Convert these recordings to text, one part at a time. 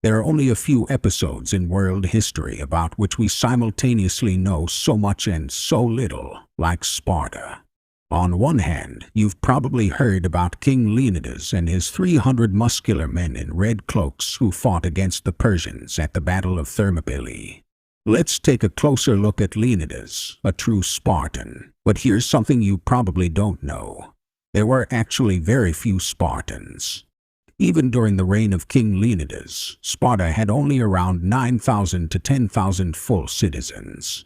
There are only a few episodes in world history about which we simultaneously know so much and so little, like Sparta. On one hand, you've probably heard about King Leonidas and his 300 muscular men in red cloaks who fought against the Persians at the Battle of Thermopylae. Let's take a closer look at Leonidas, a true Spartan. But here's something you probably don't know. There were actually very few Spartans. Even during the reign of King Leonidas, Sparta had only around 9,000 to 10,000 full citizens.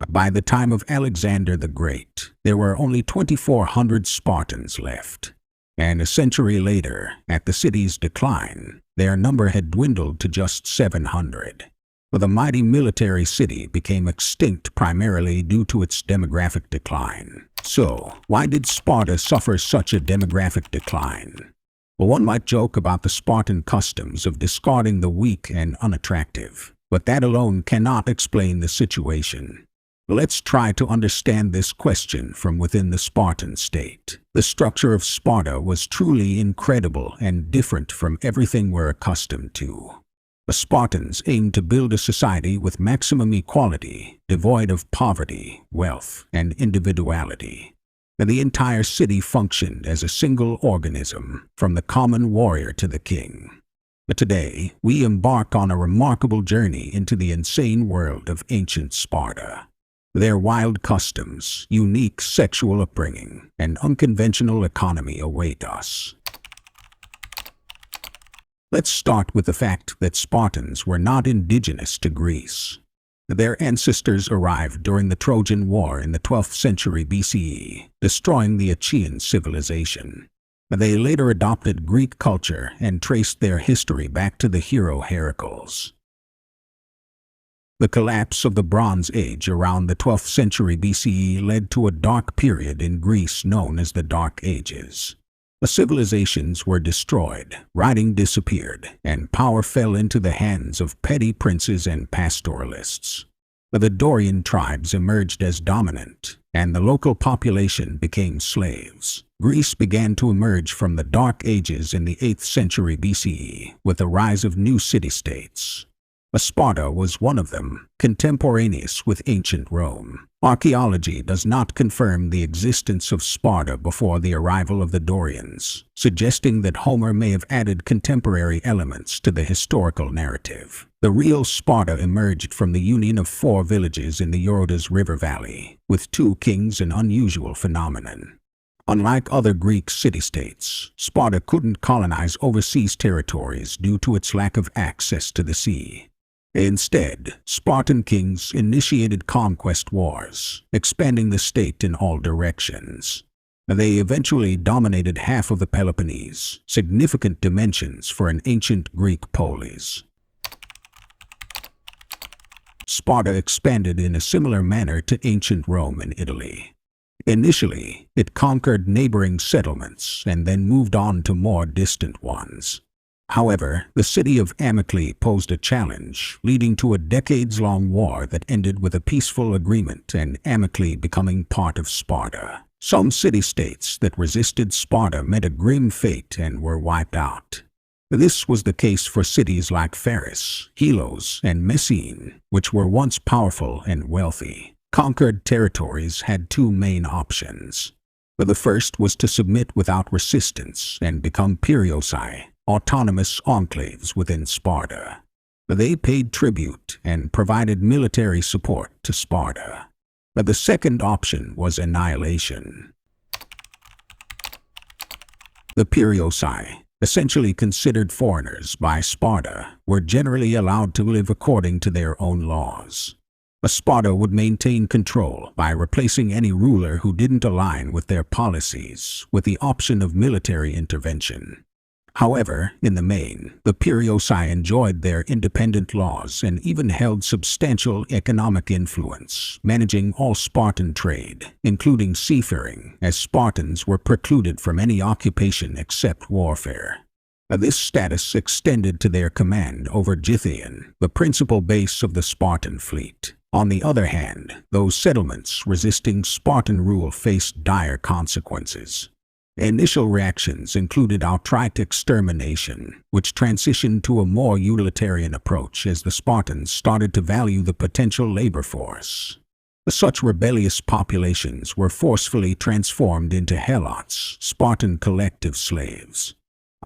By the time of Alexander the Great, there were only 2,400 Spartans left. And a century later, at the city's decline, their number had dwindled to just 700. The mighty military city became extinct primarily due to its demographic decline. So, why did Sparta suffer such a demographic decline? Well, one might joke about the Spartan customs of discarding the weak and unattractive, but that alone cannot explain the situation. Let's try to understand this question from within the Spartan state. The structure of Sparta was truly incredible and different from everything we're accustomed to. The Spartans aimed to build a society with maximum equality, devoid of poverty, wealth, and individuality. The entire city functioned as a single organism, from the common warrior to the king. But today, we embark on a remarkable journey into the insane world of ancient Sparta. Their wild customs, unique sexual upbringing, and unconventional economy await us. Let's start with the fact that Spartans were not indigenous to Greece. Their ancestors arrived during the Trojan War in the 12th century BCE, destroying the Achaean civilization. They later adopted Greek culture and traced their history back to the hero Heracles. The collapse of the Bronze Age around the 12th century BCE led to a dark period in Greece known as the Dark Ages. The civilizations were destroyed, writing disappeared, and power fell into the hands of petty princes and pastoralists. The Dorian tribes emerged as dominant, and the local population became slaves. Greece began to emerge from the Dark Ages in the 8th century BCE with the rise of new city-states. Sparta was one of them, contemporaneous with ancient Rome. Archaeology does not confirm the existence of Sparta before the arrival of the Dorians, suggesting that Homer may have added contemporary elements to the historical narrative. The real Sparta emerged from the union of 4 villages in the Eurotas River Valley, with 2 kings, an unusual phenomenon. Unlike other Greek city-states, Sparta couldn't colonize overseas territories due to its lack of access to the sea. Instead, Spartan kings initiated conquest wars, expanding the state in all directions. They eventually dominated half of the Peloponnese, significant dimensions for an ancient Greek polis. Sparta expanded in a similar manner to ancient Rome and Italy. Initially, it conquered neighboring settlements and then moved on to more distant ones. However, the city of Amyclae posed a challenge, leading to a decades-long war that ended with a peaceful agreement and Amyclae becoming part of Sparta. Some city-states that resisted Sparta met a grim fate and were wiped out. This was the case for cities like Pharis, Helos, and Messene, which were once powerful and wealthy. Conquered territories had 2 main options. The first was to submit without resistance and become periosi, autonomous enclaves within Sparta. They paid tribute and provided military support to Sparta. But the second option was annihilation. The periosi, essentially considered foreigners by Sparta, were generally allowed to live according to their own laws. Sparta would maintain control by replacing any ruler who didn't align with their policies, with the option of military intervention. However, in the main, the periosi enjoyed their independent laws and even held substantial economic influence, managing all Spartan trade, including seafaring, as Spartans were precluded from any occupation except warfare. This status extended to their command over Gythion, the principal base of the Spartan fleet. On the other hand, those settlements resisting Spartan rule faced dire consequences. Initial reactions included outright extermination, which transitioned to a more utilitarian approach as the Spartans started to value the potential labor force. Such rebellious populations were forcefully transformed into helots, Spartan collective slaves.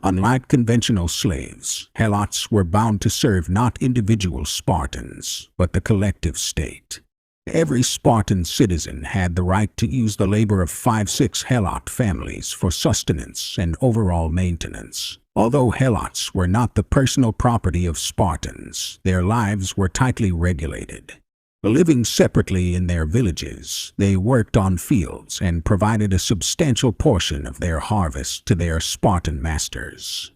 Unlike conventional slaves, helots were bound to serve not individual Spartans, but the collective state. Every Spartan citizen had the right to use the labor of 5-6 helot families for sustenance and overall maintenance. Although helots were not the personal property of Spartans, their lives were tightly regulated. Living separately in their villages, they worked on fields and provided a substantial portion of their harvest to their Spartan masters.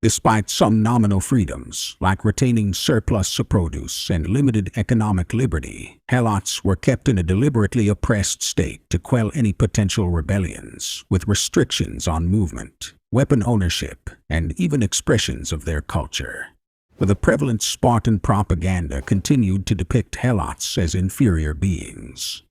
Despite some nominal freedoms, like retaining surplus produce and limited economic liberty, helots were kept in a deliberately oppressed state to quell any potential rebellions, with restrictions on movement, weapon ownership, and even expressions of their culture. The prevalent Spartan propaganda continued to depict helots as inferior beings.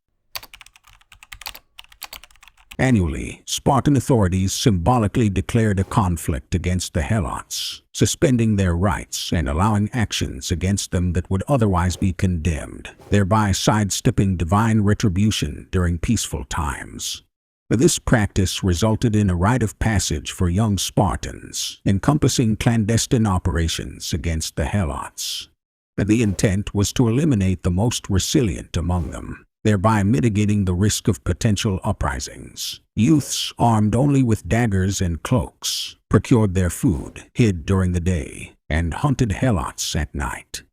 Annually, Spartan authorities symbolically declared a conflict against the helots, suspending their rights and allowing actions against them that would otherwise be condemned, thereby sidestepping divine retribution during peaceful times. This practice resulted in a rite of passage for young Spartans, encompassing clandestine operations against the helots. The intent was to eliminate the most resilient among them, thereby mitigating the risk of potential uprisings. Youths armed only with daggers and cloaks procured their food, hid during the day, and hunted helots at night.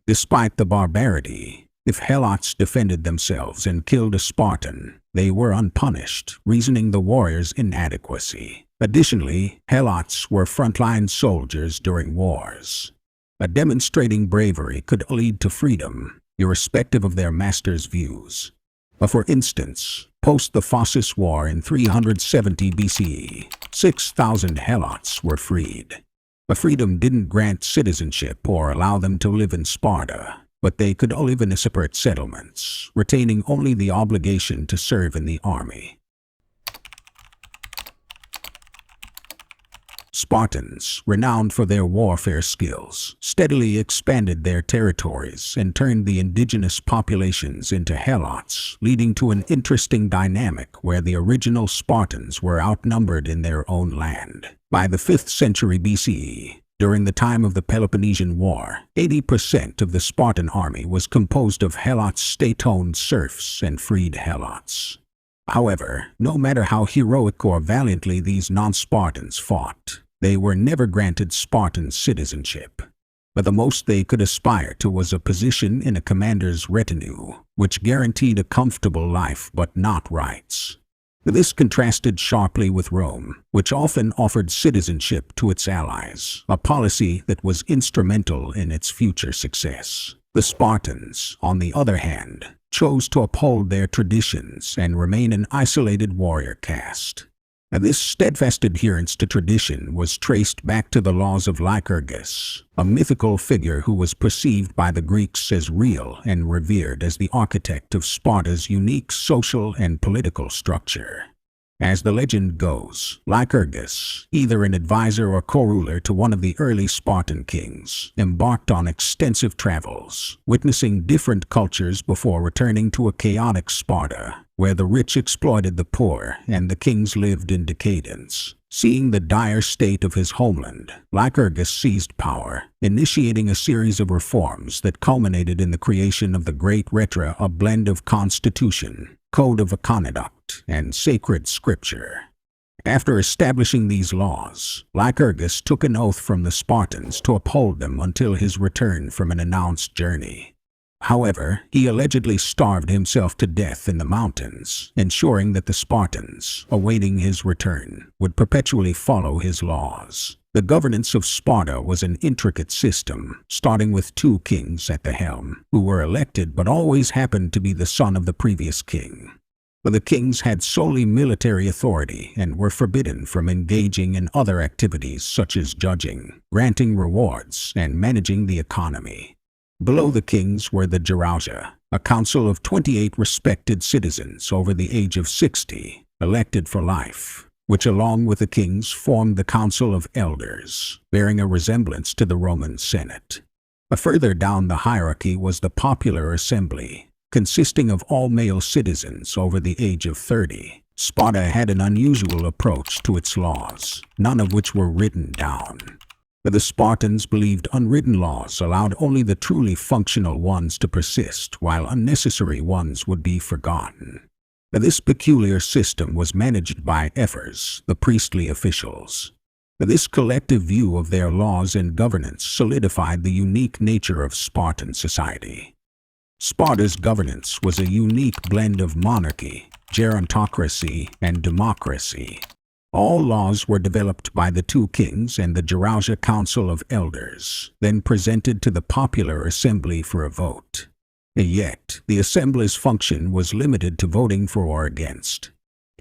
Despite the barbarity, if helots defended themselves and killed a Spartan, they were unpunished, reasoning the warrior's inadequacy. Additionally, helots were frontline soldiers during wars. Demonstrating bravery could lead to freedom, irrespective of their master's views. For instance, post the Phocis War in 370 BCE, 6,000 helots were freed. Freedom didn't grant citizenship or allow them to live in Sparta, but they could live in separate settlements, retaining only the obligation to serve in the army. Spartans, renowned for their warfare skills, steadily expanded their territories and turned the indigenous populations into helots, leading to an interesting dynamic where the original Spartans were outnumbered in their own land. By the 5th century BCE, during the time of the Peloponnesian War, 80% of the Spartan army was composed of helots, state-owned serfs, and freed helots. However, no matter how heroic or valiantly these non-Spartans fought, they were never granted Spartan citizenship. But the most they could aspire to was a position in a commander's retinue, which guaranteed a comfortable life but not rights. This contrasted sharply with Rome, which often offered citizenship to its allies, a policy that was instrumental in its future success. The Spartans, on the other hand, chose to uphold their traditions and remain an isolated warrior caste. This steadfast adherence to tradition was traced back to the laws of Lycurgus, a mythical figure who was perceived by the Greeks as real and revered as the architect of Sparta's unique social and political structure. As the legend goes, Lycurgus, either an advisor or co-ruler to one of the early Spartan kings, embarked on extensive travels, witnessing different cultures before returning to a chaotic Sparta, where the rich exploited the poor and the kings lived in decadence. Seeing the dire state of his homeland, Lycurgus seized power, initiating a series of reforms that culminated in the creation of the Great Retra, a blend of constitution, code of conduct, and sacred scripture. After establishing these laws, Lycurgus took an oath from the Spartans to uphold them until his return from an announced journey. However, he allegedly starved himself to death in the mountains, ensuring that the Spartans, awaiting his return, would perpetually follow his laws. The governance of Sparta was an intricate system, starting with 2 kings at the helm, who were elected but always happened to be the son of the previous king. But the kings had solely military authority and were forbidden from engaging in other activities such as judging, granting rewards, and managing the economy. Below the kings were the Gerousia, a council of 28 respected citizens over the age of 60, elected for life. which along with the kings formed the Council of Elders, bearing a resemblance to the Roman Senate. Further down the hierarchy was the Popular Assembly, consisting of all male citizens over the age of 30. Sparta had an unusual approach to its laws, none of which were written down. The Spartans believed unwritten laws allowed only the truly functional ones to persist, while unnecessary ones would be forgotten. This peculiar system was managed by ephors, the priestly officials. This collective view of their laws and governance solidified the unique nature of Spartan society. Sparta's governance was a unique blend of monarchy, gerontocracy, and democracy. All laws were developed by the two kings and the Gerousia Council of Elders, then presented to the Popular Assembly for a vote. Yet, the Assembly's function was limited to voting for or against.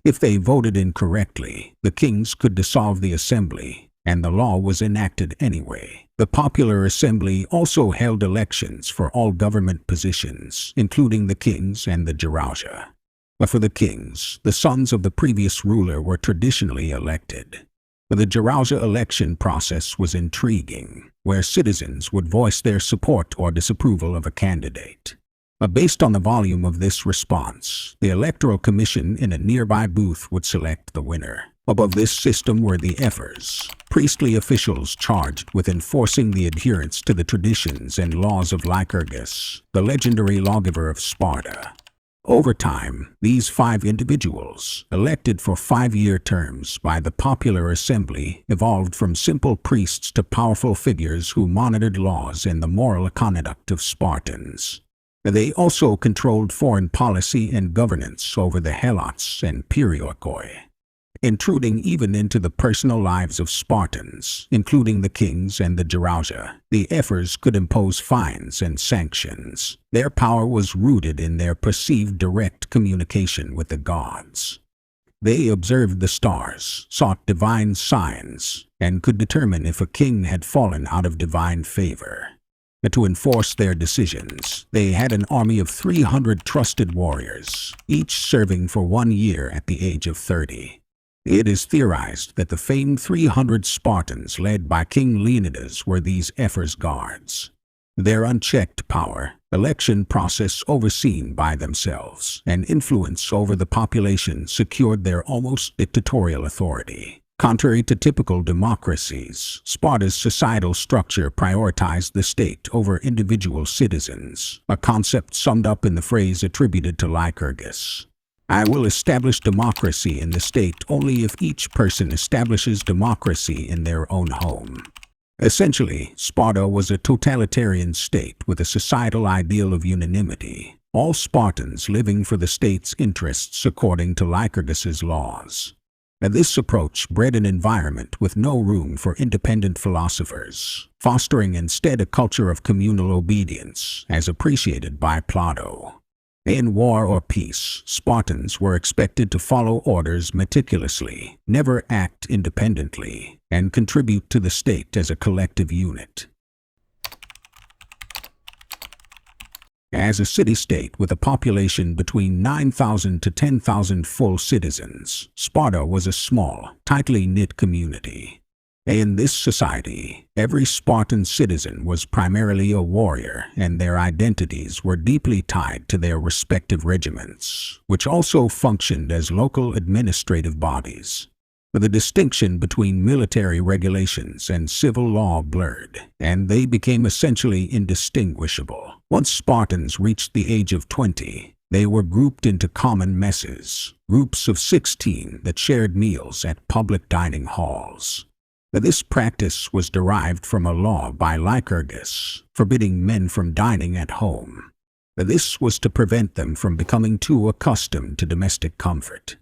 If they voted incorrectly, the kings could dissolve the Assembly, and the law was enacted anyway. The Popular Assembly also held elections for all government positions, including the kings and the Gerousia. But for the kings, the sons of the previous ruler were traditionally elected. The Gerousia election process was intriguing, where citizens would voice their support or disapproval of a candidate. Based on the volume of this response, the Electoral Commission in a nearby booth would select the winner. Above this system were the ephors, priestly officials charged with enforcing the adherence to the traditions and laws of Lycurgus, the legendary lawgiver of Sparta. Over time, these 5 individuals, elected for 5-year terms by the Popular Assembly, evolved from simple priests to powerful figures who monitored laws and the moral conduct of Spartans. They also controlled foreign policy and governance over the Helots and Perioikoi, intruding even into the personal lives of Spartans, including the kings and the Gerousia. The ephors could impose fines and sanctions. Their power was rooted in their perceived direct communication with the gods. They observed the stars, sought divine signs, and could determine if a king had fallen out of divine favor. To enforce their decisions, they had an army of 300 trusted warriors, each serving for 1 year at the age of 30. It is theorized that the famed 300 Spartans led by King Leonidas were these ephors guards. Their unchecked power, election process overseen by themselves, and influence over the population secured their almost dictatorial authority. Contrary to typical democracies, Sparta's societal structure prioritized the state over individual citizens, a concept summed up in the phrase attributed to Lycurgus. I will establish democracy in the state only if each person establishes democracy in their own home. Essentially, Sparta was a totalitarian state with a societal ideal of unanimity, all Spartans living for the state's interests according to Lycurgus's laws. This approach bred an environment with no room for independent philosophers, fostering instead a culture of communal obedience, as appreciated by Plato. In war or peace, Spartans were expected to follow orders meticulously, never act independently, and contribute to the state as a collective unit. As a city-state with a population between 9,000 to 10,000 full citizens, Sparta was a small, tightly knit community. In this society, every Spartan citizen was primarily a warrior, and their identities were deeply tied to their respective regiments, which also functioned as local administrative bodies. The distinction between military regulations and civil law blurred, and they became essentially indistinguishable. Once Spartans reached the age of 20, they were grouped into common messes, groups of 16 that shared meals at public dining halls. This practice was derived from a law by Lycurgus, forbidding men from dining at home. This was to prevent them from becoming too accustomed to domestic comfort.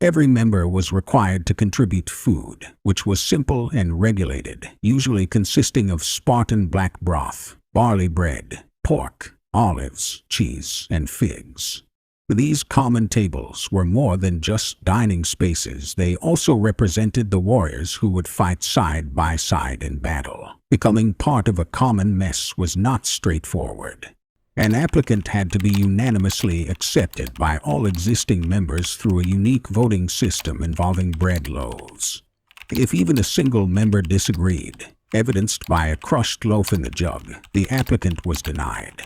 Every member was required to contribute food, which was simple and regulated, usually consisting of Spartan black broth, barley bread, pork, olives, cheese, and figs. These common tables were more than just dining spaces. They also represented the warriors who would fight side by side in battle. Becoming part of a common mess was not straightforward. An applicant had to be unanimously accepted by all existing members through a unique voting system involving bread loaves. If even a single member disagreed, evidenced by a crushed loaf in the jug, the applicant was denied.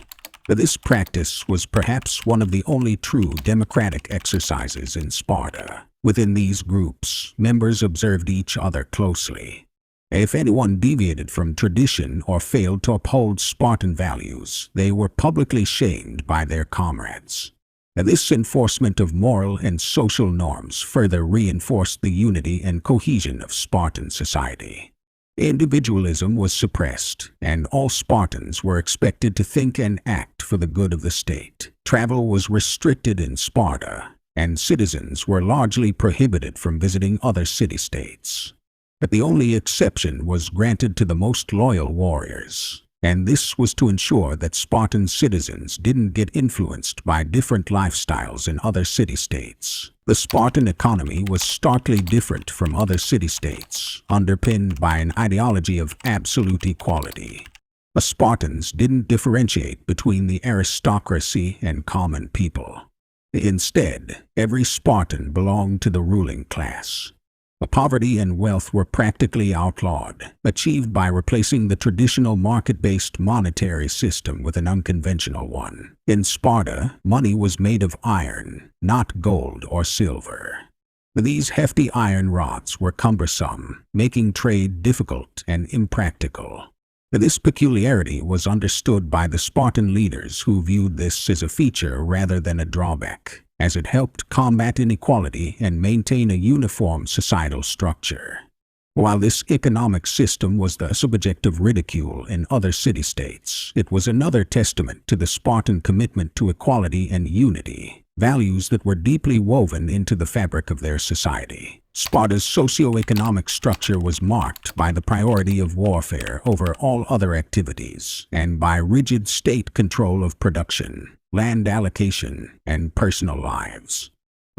This practice was perhaps one of the only true democratic exercises in Sparta. Within these groups, members observed each other closely. If anyone deviated from tradition or failed to uphold Spartan values, they were publicly shamed by their comrades. This enforcement of moral and social norms further reinforced the unity and cohesion of Spartan society. Individualism was suppressed, and all Spartans were expected to think and act for the good of the state. Travel was restricted in Sparta, and citizens were largely prohibited from visiting other city-states. But the only exception was granted to the most loyal warriors, and this was to ensure that Spartan citizens didn't get influenced by different lifestyles in other city-states. The Spartan economy was starkly different from other city-states, underpinned by an ideology of absolute equality. The Spartans didn't differentiate between the aristocracy and common people. Instead, every Spartan belonged to the ruling class. Poverty and wealth were practically outlawed, achieved by replacing the traditional market-based monetary system with an unconventional one. In Sparta, money was made of iron, not gold or silver. These hefty iron rods were cumbersome, making trade difficult and impractical. This peculiarity was understood by the Spartan leaders, who viewed this as a feature rather than a drawback, as it helped combat inequality and maintain a uniform societal structure. While this economic system was the subject of ridicule in other city-states, it was another testament to the Spartan commitment to equality and unity, values that were deeply woven into the fabric of their society. Sparta's socio-economic structure was marked by the priority of warfare over all other activities, and by rigid state control of production, land allocation, and personal lives.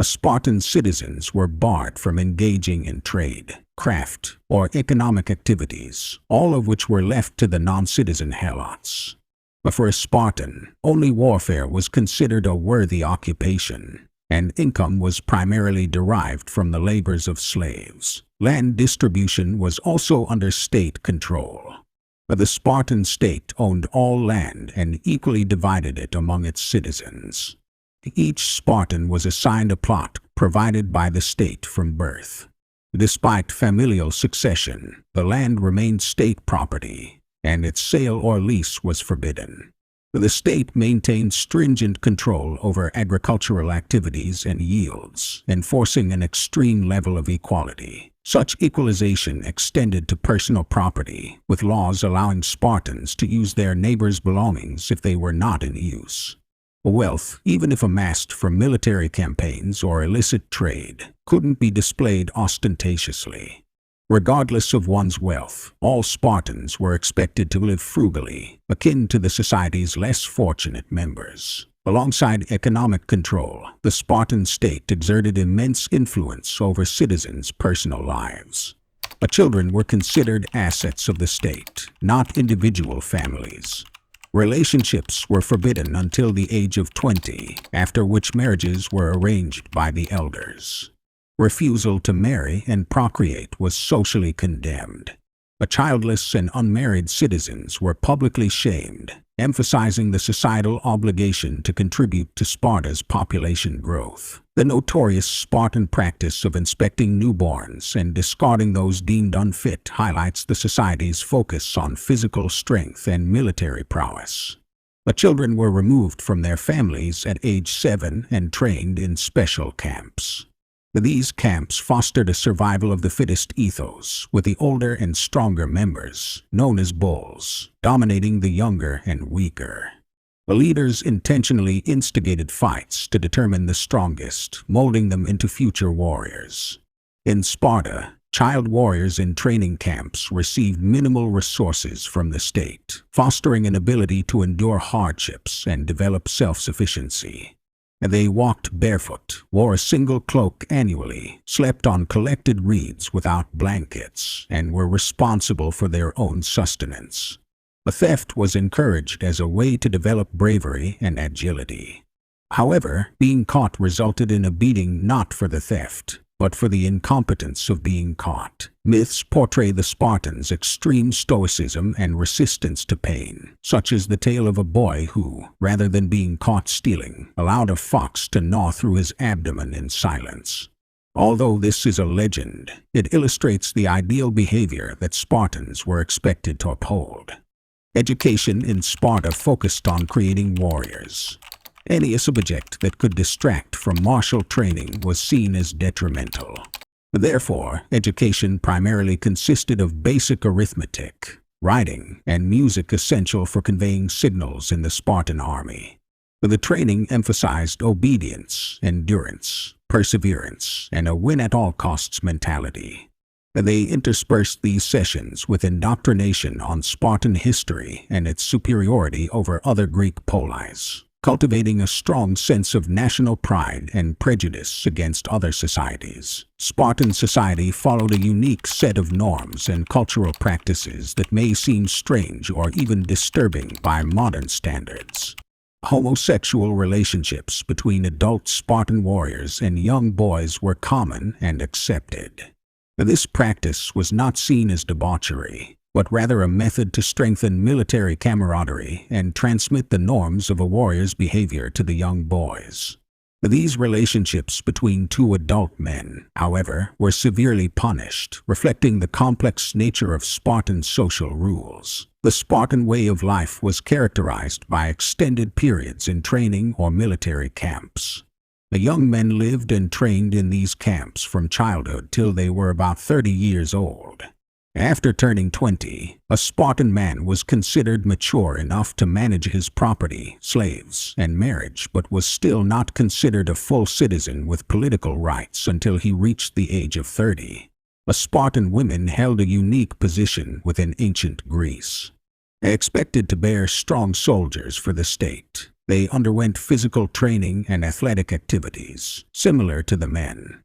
Spartan citizens were barred from engaging in trade, craft, or economic activities, all of which were left to the non-citizen helots. But for a Spartan, only warfare was considered a worthy occupation, and income was primarily derived from the labors of slaves. Land distribution was also under state control. But the Spartan state owned all land and equally divided it among its citizens. Each Spartan was assigned a plot provided by the state from birth. Despite familial succession, the land remained state property, and its sale or lease was forbidden. The state maintained stringent control over agricultural activities and yields, enforcing an extreme level of equality. Such equalization extended to personal property, with laws allowing Spartans to use their neighbors' belongings if they were not in use. Wealth, even if amassed from military campaigns or illicit trade, couldn't be displayed ostentatiously. Regardless of one's wealth, all Spartans were expected to live frugally, akin to the society's less fortunate members. Alongside economic control, the Spartan state exerted immense influence over citizens' personal lives. Children were considered assets of the state, not individual families. Relationships were forbidden until the age of 20, after which marriages were arranged by the elders. Refusal to marry and procreate was socially condemned. Childless and unmarried citizens were publicly shamed, emphasizing the societal obligation to contribute to Sparta's population growth. The notorious Spartan practice of inspecting newborns and discarding those deemed unfit highlights the society's focus on physical strength and military prowess. The children were removed from their families at age 7 and trained in special camps. These camps fostered a survival of the fittest ethos, with the older and stronger members, known as bulls, dominating the younger and weaker. The leaders intentionally instigated fights to determine the strongest, molding them into future warriors. In Sparta, child warriors in training camps received minimal resources from the state, fostering an ability to endure hardships and develop self-sufficiency. They walked barefoot, wore a single cloak annually, slept on collected reeds without blankets, and were responsible for their own sustenance. Theft was encouraged as a way to develop bravery and agility. However, being caught resulted in a beating not for the theft, but for the incompetence of being caught. Myths portray the Spartans' extreme stoicism and resistance to pain, such as the tale of a boy who, rather than being caught stealing, allowed a fox to gnaw through his abdomen in silence. Although this is a legend, it illustrates the ideal behavior that Spartans were expected to uphold. Education in Sparta focused on creating warriors. Any subject that could distract from martial training was seen as detrimental. Therefore, education primarily consisted of basic arithmetic, writing, and music essential for conveying signals in the Spartan army. The training emphasized obedience, endurance, perseverance, and a win-at-all-costs mentality. They interspersed these sessions with indoctrination on Spartan history and its superiority over other Greek polis, cultivating a strong sense of national pride and prejudice against other societies. Spartan society followed a unique set of norms and cultural practices that may seem strange or even disturbing by modern standards. Homosexual relationships between adult Spartan warriors and young boys were common and accepted. This practice was not seen as debauchery, but rather a method to strengthen military camaraderie and transmit the norms of a warrior's behavior to the young boys. These relationships between two adult men, however, were severely punished, reflecting the complex nature of Spartan social rules. The Spartan way of life was characterized by extended periods in training or military camps. The young men lived and trained in these camps from childhood till they were about 30 years old. After turning 20, a Spartan man was considered mature enough to manage his property, slaves, and marriage, but was still not considered a full citizen with political rights until he reached the age of 30. Spartan women held a unique position within ancient Greece. Expected to bear strong soldiers for the state, they underwent physical training and athletic activities, similar to the men.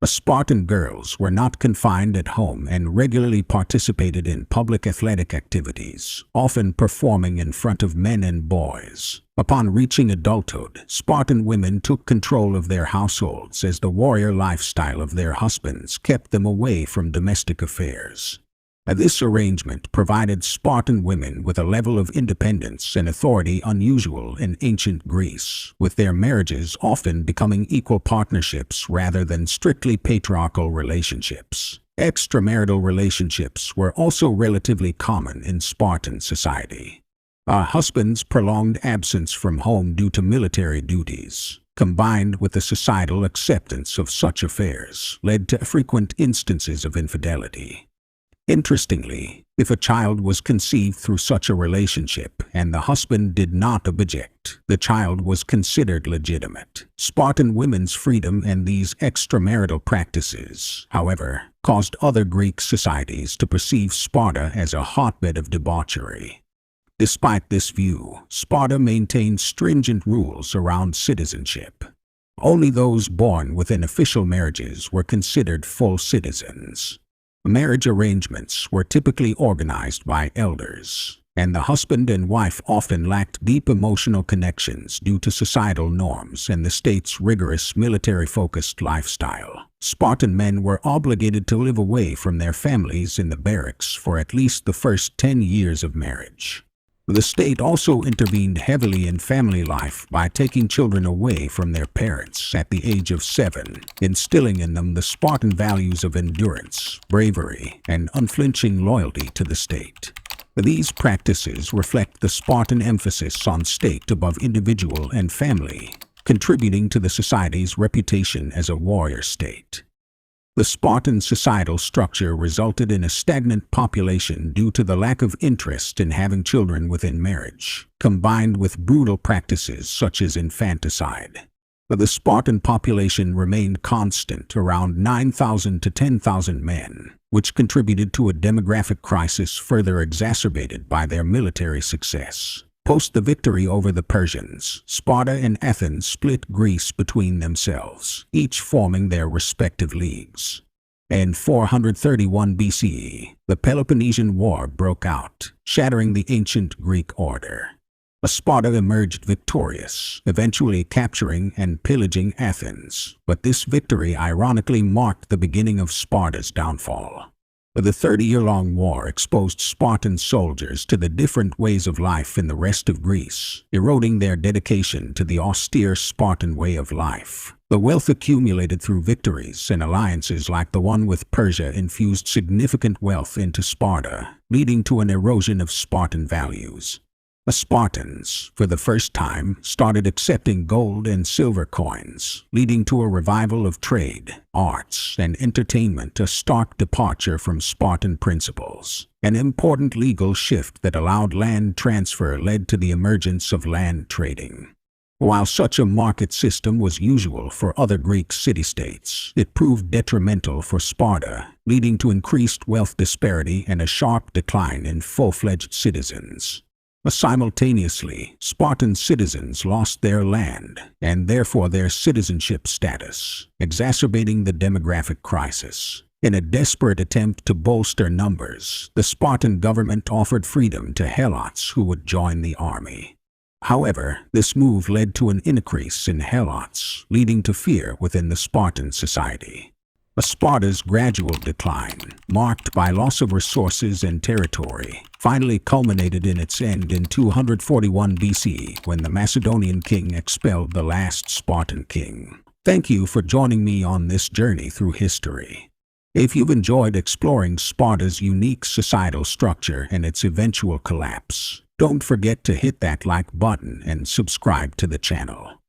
Spartan girls were not confined at home and regularly participated in public athletic activities, often performing in front of men and boys. Upon reaching adulthood, Spartan women took control of their households as the warrior lifestyle of their husbands kept them away from domestic affairs. This arrangement provided Spartan women with a level of independence and authority unusual in ancient Greece, with their marriages often becoming equal partnerships rather than strictly patriarchal relationships. Extramarital relationships were also relatively common in Spartan society. A husband's prolonged absence from home due to military duties, combined with the societal acceptance of such affairs, led to frequent instances of infidelity. Interestingly, if a child was conceived through such a relationship and the husband did not object, the child was considered legitimate. Spartan women's freedom and these extramarital practices, however, caused other Greek societies to perceive Sparta as a hotbed of debauchery. Despite this view, Sparta maintained stringent rules around citizenship. Only those born within official marriages were considered full citizens. Marriage arrangements were typically organized by elders, and the husband and wife often lacked deep emotional connections due to societal norms and the state's rigorous military-focused lifestyle. Spartan men were obligated to live away from their families in the barracks for at least the first 10 years of marriage. The state also intervened heavily in family life by taking children away from their parents at the age of 7, instilling in them the Spartan values of endurance, bravery, and unflinching loyalty to the state. These practices reflect the Spartan emphasis on state above individual and family, contributing to the society's reputation as a warrior state. The Spartan societal structure resulted in a stagnant population due to the lack of interest in having children within marriage, combined with brutal practices such as infanticide. The Spartan population remained constant, around 9,000 to 10,000 men, which contributed to a demographic crisis further exacerbated by their military success. Post the victory over the Persians, Sparta and Athens split Greece between themselves, each forming their respective leagues. In 431 BCE, the Peloponnesian War broke out, shattering the ancient Greek order. Sparta emerged victorious, eventually capturing and pillaging Athens, but this victory ironically marked the beginning of Sparta's downfall. The 30-year-long war exposed Spartan soldiers to the different ways of life in the rest of Greece, eroding their dedication to the austere Spartan way of life. The wealth accumulated through victories and alliances like the one with Persia infused significant wealth into Sparta, leading to an erosion of Spartan values. The Spartans, for the first time, started accepting gold and silver coins, leading to a revival of trade, arts, and entertainment, a stark departure from Spartan principles. An important legal shift that allowed land transfer led to the emergence of land trading. While such a market system was usual for other Greek city-states, it proved detrimental for Sparta, leading to increased wealth disparity and a sharp decline in full-fledged citizens. Simultaneously, Spartan citizens lost their land, and therefore their citizenship status, exacerbating the demographic crisis. In a desperate attempt to bolster numbers, the Spartan government offered freedom to Helots who would join the army. However, this move led to an increase in Helots, leading to fear within the Spartan society. Sparta's gradual decline, marked by loss of resources and territory, finally culminated in its end in 241 BC when the Macedonian king expelled the last Spartan king. Thank you for joining me on this journey through history. If you've enjoyed exploring Sparta's unique societal structure and its eventual collapse, don't forget to hit that like button and subscribe to the channel.